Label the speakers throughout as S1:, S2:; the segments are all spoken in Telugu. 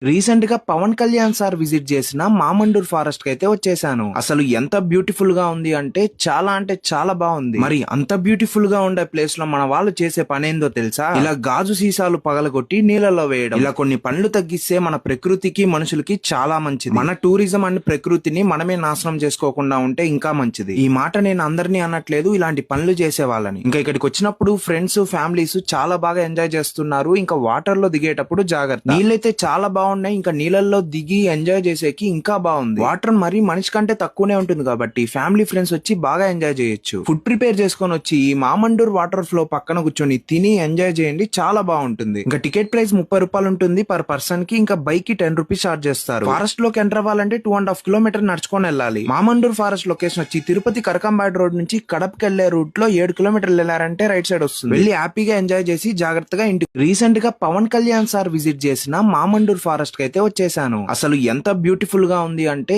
S1: రీసెంట్ గా పవన్ కళ్యాణ్ సార్ విజిట్ చేసిన మామండూర్ ఫారెస్ట్ కి అయితే వచ్చేసాను. అసలు ఎంత బ్యూటిఫుల్ గా ఉంది అంటే చాలా బాగుంది. మరి అంత బ్యూటిఫుల్ గా ఉండే ప్లేస్ లో మన వాళ్ళు చేసే పని ఏందో తెలుసా? ఇలా గాజు సీసాలు పగలగొట్టి నీళ్ళలో వేయడం. ఇలా కొన్ని పనులు తగ్గిస్తే మన ప్రకృతికి మనుషులకి చాలా మంచిది. మన టూరిజం అండ్ ప్రకృతిని మనమే నాశనం చేసుకోకుండా ఉంటే ఇంకా మంచిది. ఈ మాట నేను అందరినీ అనట్లేదు, ఇలాంటి పనులు చేసే వాళ్ళని. ఇంకా ఇక్కడికి వచ్చినప్పుడు ఫ్రెండ్స్ ఫ్యామిలీస్ చాలా బాగా ఎంజాయ్ చేస్తున్నారు. ఇంకా వాటర్ లో దిగేటప్పుడు జాగ్రత్త. నీళ్ళైతే చాలా బాగున్నాయి. ఇంకా నీళ్ళల్లో దిగి ఎంజాయ్ చేసేకి ఇంకా బాగుంది. వాటర్ మరి మనిషి కంటే తక్కువనే ఉంటుంది కాబట్టి ఫ్యామిలీ ఫ్రెండ్స్ వచ్చి బాగా ఎంజాయ్ చేయొచ్చు. ఫుడ్ ప్రిపేర్ చేసుకొని వచ్చి ఈ మామండూర్ వాటర్ ఫ్లో పక్కన కూర్చొని తిని ఎంజాయ్ చేయండి, చాలా బాగుంటుంది. ఇంకా టికెట్ ప్రైస్ 30 రూపాయలు ఉంటుంది పర్ పర్సన్ కి. ఇంకా బైక్ కి 10 రూపీస్ చార్జ్ చేస్తారు. ఫారెస్ట్ లోకి ఎంటర్ అవ్వాలంటే 2.5 కిలోమీటర్ నడుచుకొని వెళ్ళాలి. మామండూర్ ఫారెస్ట్ లొకేషన్ వచ్చి తిరుపతి కరకంబాడ్ రోడ్ నుంచి కడపకి వెళ్లే రూట్ లో 7 కిలోమీటర్లు వెళ్ళారంటే రైట్ సైడ్ వస్తుంది. వెళ్ళి హ్యాపీగా ఎంజాయ్ చేసి జాగ్రత్తగా ఇంటికి. రీసెంట్ గా పవన్ కళ్యాణ్ సార్ విజిట్ చేసిన మామండూర్ ఫారెస్ట్ కి అయితే వచ్చేసాను. అసలు ఎంత బ్యూటిఫుల్ గా ఉంది అంటే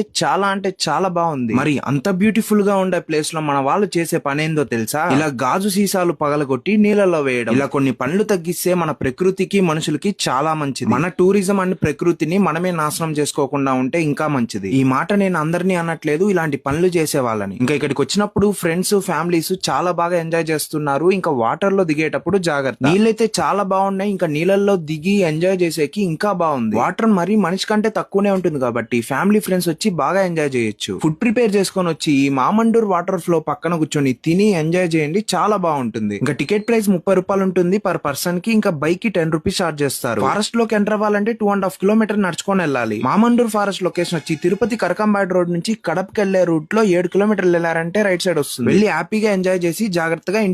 S1: చాలా బాగుంది. మరి అంత బ్యూటిఫుల్ గా ఉండే ప్లేస్ లో మన వాళ్ళు చేసే పని ఏందో తెలుసా? ఇలా గాజు సీసాలు పగలగొట్టి నీళ్ళలో వేయడం. ఇలా కొన్ని పనులు తగ్గిస్తే మన ప్రకృతికి మనుషులకి చాలా మంచిది. మన టూరిజం అండ్ ప్రకృతిని మనమే నాశనం చేసుకోకుండా ఉంటే ఇంకా మంచిది. ఈ మాట నేను అందరినీ అనట్లేదు, ఇలాంటి పనులు చేసే వాళ్ళని. ఇంకా ఇక్కడికి వచ్చినప్పుడు ఫ్రెండ్స్ ఫ్యామిలీస్ చాలా బాగా ఎంజాయ్ చేస్తున్నారు. ఇంకా వాటర్ లో దిగేటప్పుడు జాగ్రత్త. నీళ్ళైతే చాలా బాగున్నాయి. ఇంకా నీళ్ళల్లో దిగి ఎంజాయ్ చేసేకి ఇంకా బాగుంది. వాటర్ మరి మనిషి కంటే తక్కువనే ఉంటుంది కాబట్టి ఫ్యామిలీ ఫ్రెండ్స్ వచ్చి బాగా ఎంజాయ్ చేయొచ్చు. ఫుడ్ ప్రిపేర్ చేసుకొని వచ్చి ఈ మామండూర్ వాటర్ ఫ్లో పక్కన కూర్చొని తిని ఎంజాయ్ చేయండి, చాలా బాగుంటుంది. ఇంకా టికెట్ ప్రైస్ 30 రూపాయలు ఉంటుంది పర్ పర్సన్ కి. ఇంకా బైక్ కి 10 రూపీస్ చార్జ్ చేస్తారు. ఫారెస్ట్ లోకి ఎంటర్ అవ్వాలంటే 2.5 కిలోమీటర్ నడుచుకొని వెళ్ళాలి. మామండూర్ ఫారెస్ట్ లొకేషన్ వచ్చి తిరుపతి కరకంబాడ్ రోడ్ నుంచి కడపకి వెళ్లే రూట్ లో 7 కిలోమీటర్లు వెళ్ళారంటే రైట్ సైడ్ వస్తుంది. వెళ్ళి హ్యాపీగా ఎంజాయ్ చేసి జాగ్రత్తగా ఇంటికి.